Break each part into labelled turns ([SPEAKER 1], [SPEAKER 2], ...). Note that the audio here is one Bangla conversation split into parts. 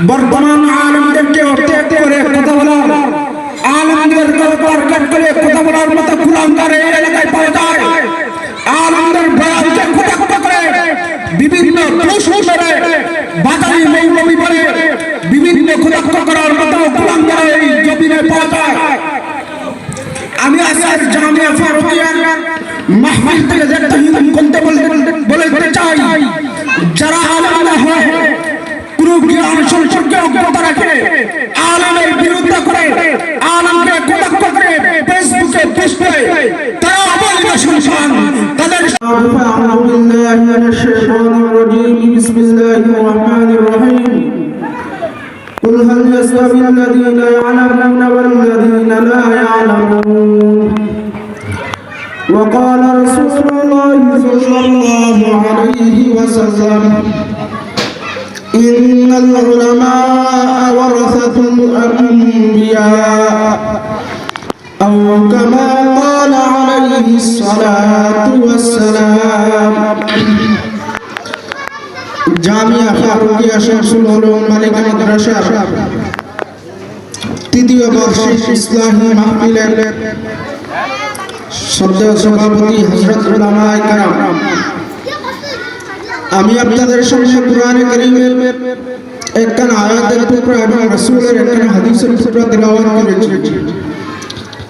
[SPEAKER 1] বর্তমান আলেমদেরকে ত্যাগ করে কথা বলার, আলেমদেরকে টার্গেট করে কথা বলার মতো কুলাঙ্গার এই এলাকায় পাওয়া যায়। আলেমদের বয়ানকে খোঁটা করে বিভিন্ন প্রশ্ন করে বাতালি মৌলবি বলে বিভিন্ন খোঁটা করার মতো কুলাঙ্গার এই জমিনে পাওয়া যায়। আমি আজকের জামিয়া ফারুকিয়া মাহফিল থেকে দেখতে করতে বলতে চাই, যারা আলেম না হয় কোনো জ্ঞান সম্পর্কে অজ্ঞতা রাখে, আলেমের বিরুদ্ধে করে, আলেমকে কটাক্ষ করে ফেসবুকে পোস্ট করে, তারা অবৈধ সন্তান। তাদের আউযু বিল্লাহি মিনাশ শাইতানির রাজীম। বিসমিল্লাহির রহমানির রহিম। قل هل يستوي الذين يعلمون والذين لا يعلمون وقال رسول الله صلى الله عليه وسلم إن العلماء ورثة الأنبياء أو كما قال عليه الصلاة والسلام। জামিয়া ফারুকিয়া শামসুল উলুম মালিকা মাদ্রাসা তৃতীয় বার্ষিক ইসলামী মাহফিলের শ্রদ্ধেয় সভাপতি হযরত উলামায়ে কেরাম, আমি আপনাদের সামনে কুরআনে কারীমের একখানা আয়াতের টুকরা এবং রাসূলের একখানা হাদিসের টুকরা তিলাওয়াত করেছি।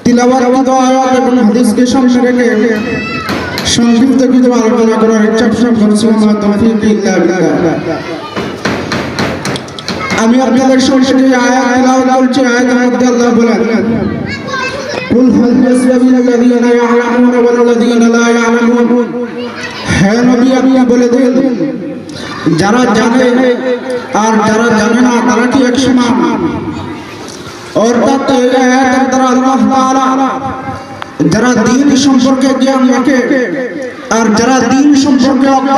[SPEAKER 1] তিলাওয়াতকৃত আয়াত এবং হাদিসকে সামনে রেখে সংক্ষিপ্ত কিছু আলোচনা করার ইচ্ছা পোষণ করছি। আমার তৌফিক ইল্লা বিল্লাহ। আমি আপনাদের সামনে যে আয়াত তিলাওয়াত করছি, আয়াতের মধ্যে আল্লাহ বলেন, কুল হাল ইয়াসতাবিল্লাযীনা ইয়া'লামুনা ওয়াল্লাযীনা লা ইয়া'লামুন। হে নবী, আপনি বলে দিন, যারা জানে আর যারা জানে না তারা কি এক সমান? অর্থাৎ এই আয়াতের দ্বারা আল্লাহ তাআলা যারা দ্বীন সম্পর্কে জ্ঞান রাখে আর যারা দ্বীন সম্পর্কে অজ্ঞ,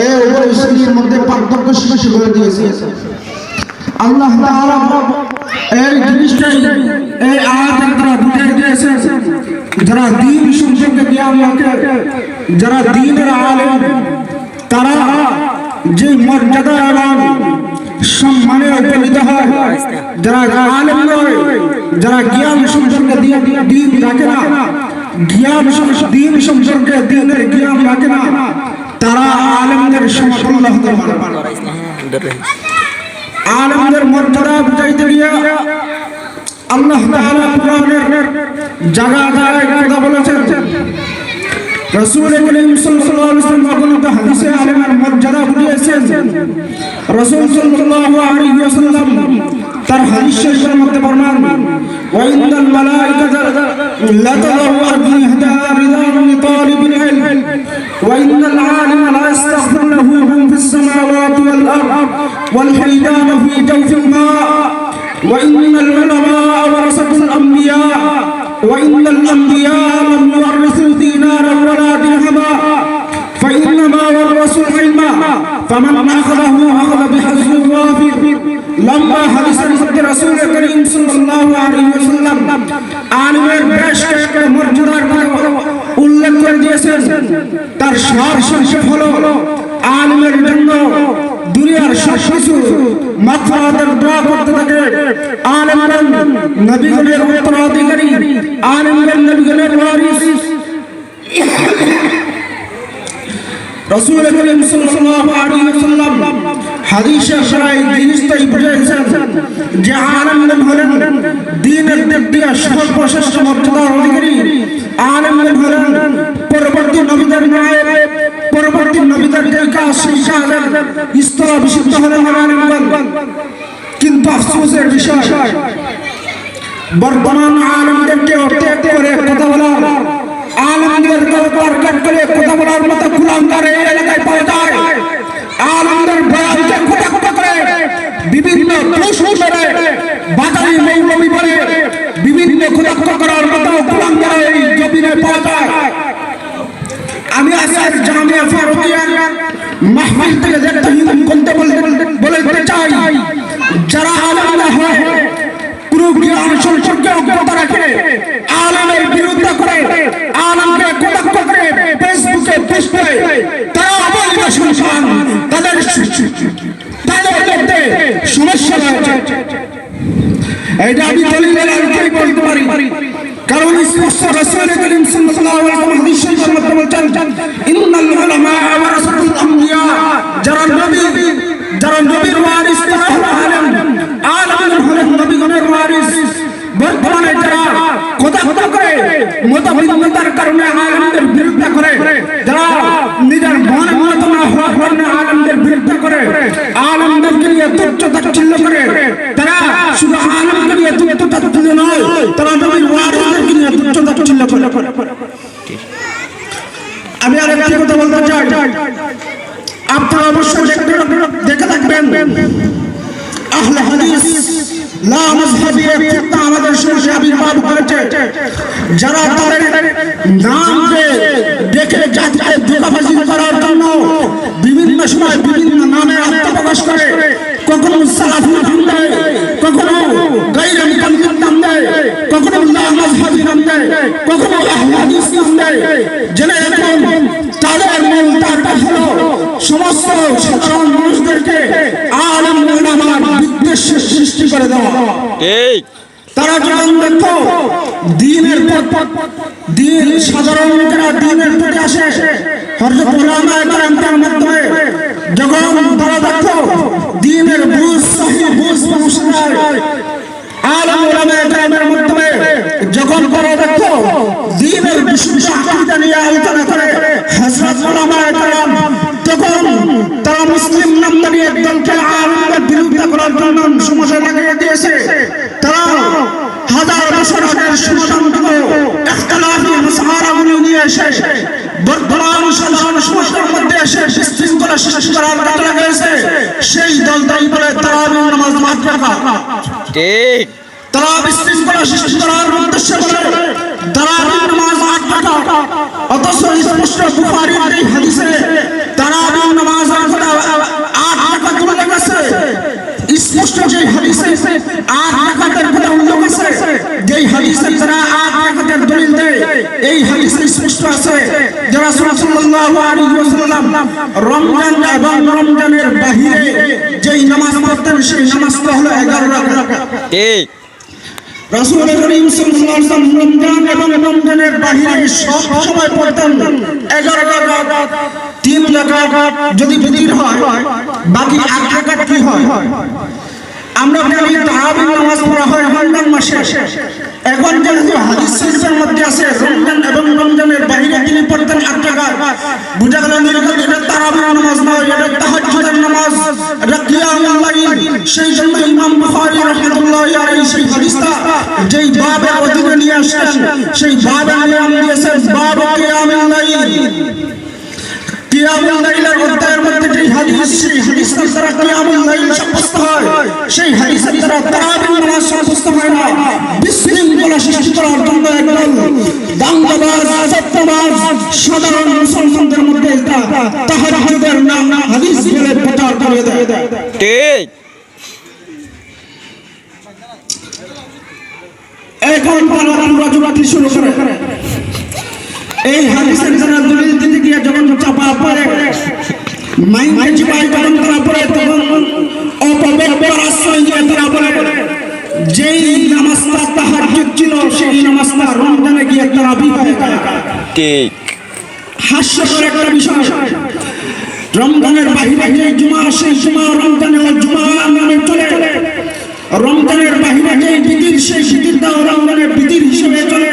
[SPEAKER 1] এই উভয় শ্রেণীর মধ্যে পার্থক্য সৃষ্টি করে দিয়েছে। আল্লাহ তাআলা এই জিনিসটাই এই আয়াতের দ্বারা বুঝিয়ে দিয়েছেন, যারা দ্বীন সম্পর্কে জ্ঞান রাখে, যারা দ্বীনের আলেম, তারা যে মর্যাদা এবং সম্মানে উপনীত হয়। যারা আলেম নয়, যারা জ্ঞান সম্পর্কে দ্বীন রাখে না, জ্ঞান দ্বীন সম্পর্কে দ্বীনের জ্ঞান রাখে না, তারা আলেমদের সমতুল্য হতে পারে। আলেমদের মর্যাদা বুঝাইতে গিয়ে আল্লাহ তাআলা কুরআনের জায়গায় কথা বলেছেন। রাসূল করিম সাল্লাল্লাহু আলাইহি ওয়াসাল্লাম অগণিত হাদিসে আলেমের মর্যাদা বুঝিয়েছেন। রাসূল সাল্লাল্লাহু আলাইহি ওয়াসাল্লাম তার হাদিস শরীফের মধ্যে বর্ণনা, ওয়া ইন্নাল মালাইকাতা লা তাদাউ আজনিহাতা রিদান লিতালিবিল ইলম ওয়া ইন্নাল আলিমা লা ইয়াস্তাগফিরুহু ফিস সামাওয়াতি ওয়াল আরদ ওয়াল হাইদান ফি জাওফিল মা ওয়া ইন্নাল উলামা ওয়ারাসাতুল আমবিয়া ওয়া ইন্নাল আমবিয়া lam yuwarrithu dinaran wala dirhama فإنما ورثوا العلم فمن أخذه أخذ بحظ وافر। লম্বা হাদিসের মধ্যে রাসূল করিম সাল্লাল্লাহু আলাইহি ওয়াসাল্লাম আলেমের বেশ কয়েকটা মর্যাদার উল্লেখ করে দিয়েছেন। তার সার সংক্ষেপ হলো, আলেমের জন্য দুনিয়ার সবকিছু মাগফিরাতের দোয়া করতে থাকে। আলেমগণ নবীগণের উত্তরাধিকারী, আলেমগণ নবীগণের ওয়ারিস। রাসূল করিম সাল্লাল্লাহু আলাইহি ওয়াসাল্লাম হাদিসে সরাই জিনিসটাই বুঝিয়েছেন যে আলেমগণ হলেন দ্বীনের দিক দিয়ে সর্বশ্রেষ্ঠ মর্যাদার অধিকারী। আলেমগণ হলেন পরবর্তী নবীদের নায়েব, পরবর্তী নবীদের শিক্ষার স্তর বিশুদ্ধ হলেন আলেমগণ। কিন্তু আফসোসের বিষয়, বর্তমান আলেমদেরকে ত্যাগ করে কথা বলার, আলেমদেরকে টার্গেট করে কথা বলার মতো কুলাঙ্গার এই এলাকায় পাওয়া যায়। আলেমদের বয়ানকে খোঁটা করে বিভিন্ন প্রশ্ন করে বাতালি মৌলবি বলে বিভিন্ন খোঁটা করার মতো কুলাঙ্গার এই জমিনে পাওয়া যায়। আমি আজকের জামিয়া ফারুকিয়া মাহফিল থেকে দেখতে করতে বলতে চাই, যারা আলেম না হয় কোনো জ্ঞান সম্পর্কে অজ্ঞতা রাখে, আলেমের বিরুদ্ধে করে, আলেমকে কটাক্ষ করে ফেসবুকে পোস্ট করে, তারা অবৈধ সন্তান। তাদের মধ্যে বলছেন ইন্নাল উলামা ওয়ারাসাতুল আমবিয়া, যারা নবীর ওয়ারিস তারা হলো আলেম, আলেম হলেন নবীগণের ওয়ারিস। বর্তমানে যারা কথা করে মতভিন্নতার কারণে আলেমদের বিরুদ্ধে করে, যারা নিজের মনের মতো না হওয়ার কারণে আলেমদের বিরুদ্ধে করে, আলেমদেরকে নিয়ে তুচ্ছ তাচ্ছিল্য করে, তারা শুধু আলেমকে নিয়ে তুচ্ছ তাচ্ছিল্য নয়, তারা নবীর ওয়ারিসদেরকে নিয়ে তুচ্ছ তাচ্ছিল্য করে। আমি আর একটি কথা বলতে চাই, আপনারা অবশ্যই দেখে থাকবেন আহলে হাদিস লা মাযহাবী ফিতনা আমাদের সমাজে আবির্ভাব করেছে, যারা তাদের নামকে দেখে জাতিকে ধোঁকাবাজি করার জন্য বিভিন্ন সময় বিভিন্ন নামে আত্মপ্রকাশ করে, কখনো সালাফি নাম দেয়, কখনো গায়রে মুকাল্লিদ নাম দেয়, কখনো লা মাযহাবী নাম দেয়, কখনো আহলে হাদিস নাম দেয়। জেনে এখন তাদের মূল টার্গেট হলো সমস্ত সাধারণ মানুষদেরকে আলেম ওলামার বিদ্বেষের সৃষ্টি করে দেওয়া। তারা যখন দেখো দ্বীনের দিন সাধারণ লোকেরা দ্বীনের প্রতি আসে, হযরত উলামায়ে কেরামের মাধ্যমে যখন তারা দেখো দ্বীনের বুঝ সহিহ বুঝ পৌঁছায়, আলেম ওলামায়ে কেরামের মাধ্যমে যখন তারা দেখো দ্বীনের বিশুদ্ধ আকীদা নিয়ে আলোচনা করে হযরত উলামায়ে কেরাম, তখন তারা মুসলিম নামধারী একদলকে আলেমদের বিরুদ্ধে করার জন্য সমস্যা লাগিয়ে দিয়েছে। তারা হাজার বছর আগের সমাধানগুলো ইখতিলাফি মাসআলাগুলো নিয়ে এসে বর্তমান সাধারণ সমস্যার মধ্যে এসে বিশৃঙ্খলা সৃষ্টি করার কাজে লাগিয়েছে। সেই দল দায়ী বলে তারাবির নামাজ বাদ রাখা, ঠিক তারা বিশৃঙ্খলা সৃষ্টি করার উদ্দেশ্যে বলে তারাবির নামাজ বাদ রাখা। অথচ স্পষ্ট বুখারীর এই হাদিসে তারাবির নামাজ আট রাকাত উল্লেখ আছে, স্পষ্ট যে হাদিসে আট রাকাতের কথা উল্লেখ আছে, যেই হাদিসে তারা আট রাকাতের দলিল দেয়, এই হাদিসে স্পষ্ট আছে যে রাসূল সাল্লাল্লাহু আলাইহি ওয়াসাল্লাম রমজান এবং রমজানের বাহিরে যেই নামাজ পড়তেন সেই নামাজটা হলো 11 রাকাত। ঠিক রাসূল করিম সাল্লাল্লাহু আলাইহি ওয়াসাল্লাম রমজান এবং রমজানের বাহিরে সব সময় পড়তেন 11 রাকাত। 3 রাকাত যদি বিতির হয়, বাকি 8 রাকাত কি হয়? আমরা জানি তারাবির নামাজ পড়া হয় রমজান মাসে। এখন যেহেতু হাদিস শরীফের মধ্যে আছে রমজান এবং রমজানের বাহিরে তিনি পড়তেন 8 রাকাত, বুঝা গেল এটা তারাবির নামাজ নয়, এটা তাহাজ্জুদের নামাজ, এটা কিয়ামুল লাইল। সেই জন্য ইমাম বুখারী রাহমাতুল্লাহি আলাইহি সেই হাদিসটা যেই বাবে অধীনে নিয়ে আসেন, সেই বাবে নাম দিয়েছেন বাব কিয়ামুল লাইল। কিয়ামুল লাইলের অধ্যায়ের মধ্যে যে হাদিস, সেই হাদিসের দ্বারা কিয়ামুল লাইল সাব্যস্ত হয়, সেই হাদিসের দ্বারা তারাবির নামাজ সাব্যস্ত হয় না। বিশৃঙ্খলা সৃষ্টি করার জন্য একদল দাঙ্গাবাজ চাঁদাবাজ সাধারণ মুসলমানদের মধ্যে তাহাজ্জুদের নাম হাদিস বলে প্রচার করে দেয়। ঠিক এখন রাজনীতি শুরু করে এই হাদিসের যারা দলিল দিতে গিয়ে যখন চাপা পড়ে মাইন্ডে চিপাই যখন তারা পড়ে, তখন অপব্যবহার আশ্রয় নিয়ে তারা বলে যেই নামাজটা তাহাজ্জুদ ছিল সেই নামাজটা রমজানে গিয়ে তারাবি হয়ে যায়। ঠিক হাস্যকর একটা বিষয়, রমজানের বাহিরে যে জুমা সেই জুমা রমজানে জুমা নামে চলে, রমজানের বাহিরে যে বিতির সেই বিতিরটাও রমজানের বিতির হিসেবে চলে,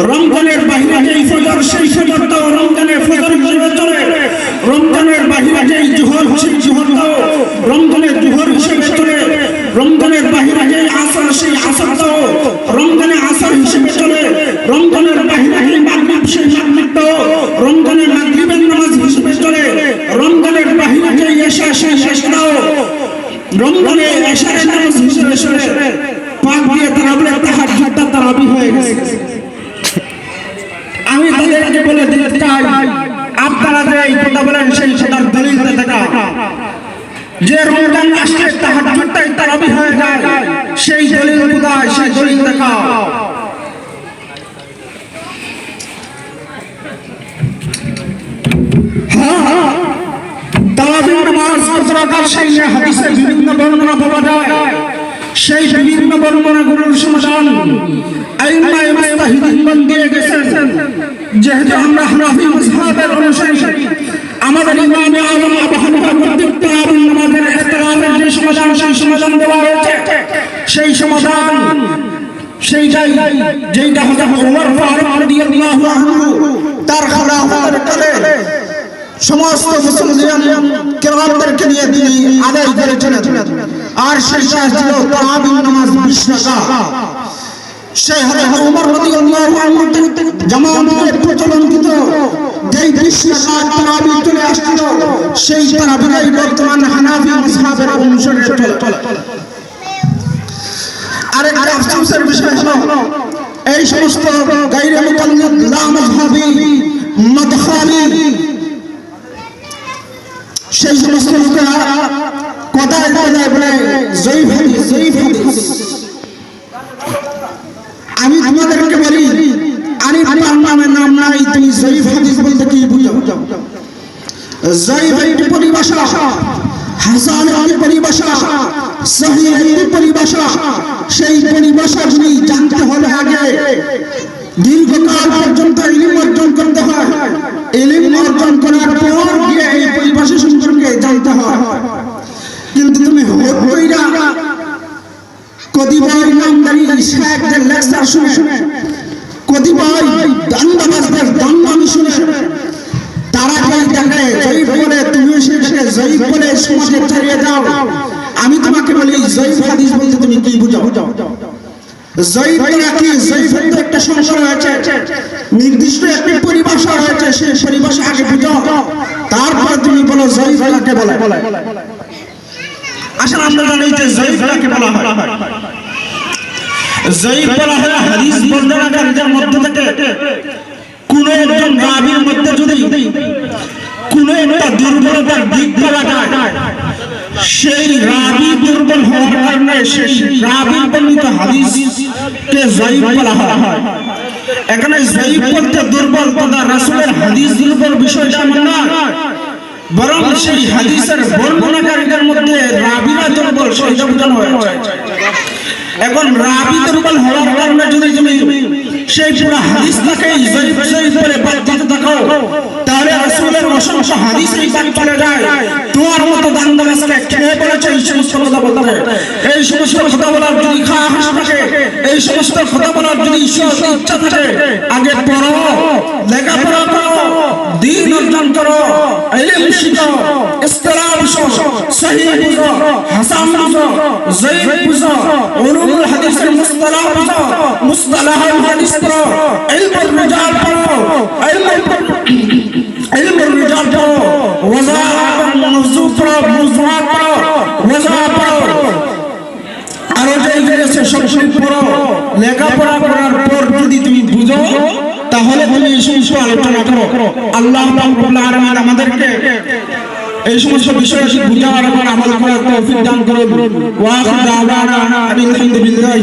[SPEAKER 1] রমজানের বাহিরে যে ফজর সেই ফজরটাও রমজানের ফজর হিসেবে চলে, রমজানের বাহিরে যে জোহর সেই জোহরটাও রমজানের জোহর হিসেবে চলে, রমজানের বাহিরে যে আসর সেই আসরটাও রমজানের আসর হিসেবে চলে, রমজানের বাহিরে যে মাগরিব সেই মাগরিবটাও রমজানের মাগরিবের নামাজ হিসেবে চলে, রমজানের বাহিরে যে ইশা সেই ইশাটাও রমজানে ইশার নামাজ হিসেবে চলে। পাক দিয়ে তারা বলে তাহাজ্জুদটা তারাবি হয়ে গেছে। আমি তাদেরকে বলে দিতে চাই, আপনারা যে এই কথা বলেন সেই কথার দলিল দেখা, যে রমজান আসলে তাহাজ্জুদটাই তারাবি হয়ে যায়, সেই দলিল কোথায়? সেই দলিল দেখাও। হ্যাঁ, তারাবির নামাজ কত রাকাত সেই হাদিসে বিভিন্ন বর্ণনা পাওয়া যায়। সেই বিভিন্ন বর্ণনাগুলোর সমাধান আইম্মায়ে মুজতাহিদিন দিয়ে গেছেন। যেহেতু আমরা হানাফি মাযহাবের অনুসারী, আমাদের ইমামে আযম আবু হানিফা কর্তৃক তারাবির নামাজের ইখতিলাফের যে সমাধান দেওয়া হয়েছে, সেই সমাধান সেইটাই যেটা হযরত ওমর ফারুক রাদিয়াল্লাহু আনহু তার খেলাফতের কালে সমস্ত মুসলিম কিরামদেরকে নিয়ে তিনি আদায় করেছিলেন। আর সেটা ছিল তারাবির নামাজ 20 রাকাত। সেই হযরত ওমর রাদিয়াল্লাহু আনহু জামাতের প্রচলনকৃত যেই 20 রাকাত তারাবি চলে আসছিল, সেই তারাবিই বর্তমান হানাফি মাযহাবের অনুসারে চলে। আরেকটা আফসোসের বিষয় হলো এই সমস্ত গায়রে মুকাল্লিদ লা মাযহাবি মাদখালি সেই সমস্ত লোকেরা কথায় বলে জয়ীফ হাদিস। আমি তোমাদেরকে বলি, আরিফ নামের নাম নাই, তুমি জয়ীফ হাদিস বলতে কি বুঝো? জয়ীফ একটি পরিভাষা, হাসান একটি পরিভাষা, সহিহ একটি পরিভাষা। সেই পরিভাষা যদি জানতে হলে আগে দীর্ঘকাল পর্যন্ত ইলম অর্জন করতে হয়। ইলম অর্জন করার পর গিয়ে এই পরিভাষা সম্পর্কে জানতে হয়। কিন্তু তুমি হইরা কদিবার নামদারি শেখদের লেকচার শুনে, কদিবার দান্দাবাজদের দান্দামি শুনে তারা দেখে জয়ীফ বলে, তুমিও শেষে জয়ীফ বলে সমাজে ছড়িয়ে যাও। আমি তোমাকে বলি, জয়ীফ হাদিস বলতে তুমি কি বুঝো? জয়ীফ কি? জয়ীফের তো একটা সংসার হয়েছে, নির্দিষ্ট একটি পরিভাষা হয়েছে, সেই পরিভাষা আগে বুঝো, তারপর তুমি বলো জয়ীফ কাকে বলে। আসলে আমরা জানি যে জয়ীফ কাকে বলা হয়। জয়ীফ বলা হয় হাদিস বর্ণনাকারীদের মধ্যে থেকে কোন একজন রাবীর মধ্যে যদি কোন একটা দুর্বলতার দিক পাওয়া যায়, সেই রাবী দুর্বল হওয়ার কারণে সেই রাবীর বর্ণিত হাদিসকে জয়ীফ বলা হয়। এখানে জয়ীফ বলতে দুর্বল তথা রাসূলের হাদিস দুর্বল বিষয়টা নয়, বরং সেই হাদিসের বর্ণনাকারীদের মধ্যে রাবীরা দুর্বল সেটা বোঝানো হয়েছে। এখন রাবী দুর্বল হওয়ার কারণে যদি তুমি সেই পুরো হাদিসটাকে জয়ীফ করে বাদ দিতে থাকো, তাহলে রাসূলের অসংখ্য হাদিস এই বাদ চলে যায়। তোমার মতো দান্দাবাজকে খেয়ে পড়েছে এই সমস্ত কথা বলতে। এই সমস্ত কথা বলার যদি খাস থাকে, এই সমস্ত কথা বলার যদি ইচ্ছা থাকে, আগে পড়ো, লেখাপড়া করো, দ্বীন অর্জন করো, ইলম শিখো, ইসতিলাহ বুঝো, সহিহ বুঝো, হাসান বুঝো, জয়ীফ বুঝো, উলুমুল হাদিসের মুসতালাহ বুঝো, মুসতালাহুল হাদিস পড়ো, ইলমুল রিজাল পড়ো, ইলমুল রিজাল পড়ো, ওয়াজাহাতুল মাওযু পড়ো, মুযহাত পড়ো, ওয়াজাহ পড়ো, আর যে সবসময় পড়ো। লেখাপড়া করার পর যদি তুমি বুঝো, তাহলে তুমি এই সমস্ত আলোচনা করো। আল্লাহ রাব্বুল আলামিন আমাদেরকে এই সমস্ত বিষয় বুঝার এবং আমল করার তৌফিক দান করুন। ওয়া আখিরু দাওয়ানা আলহামদুলিল্লাহ।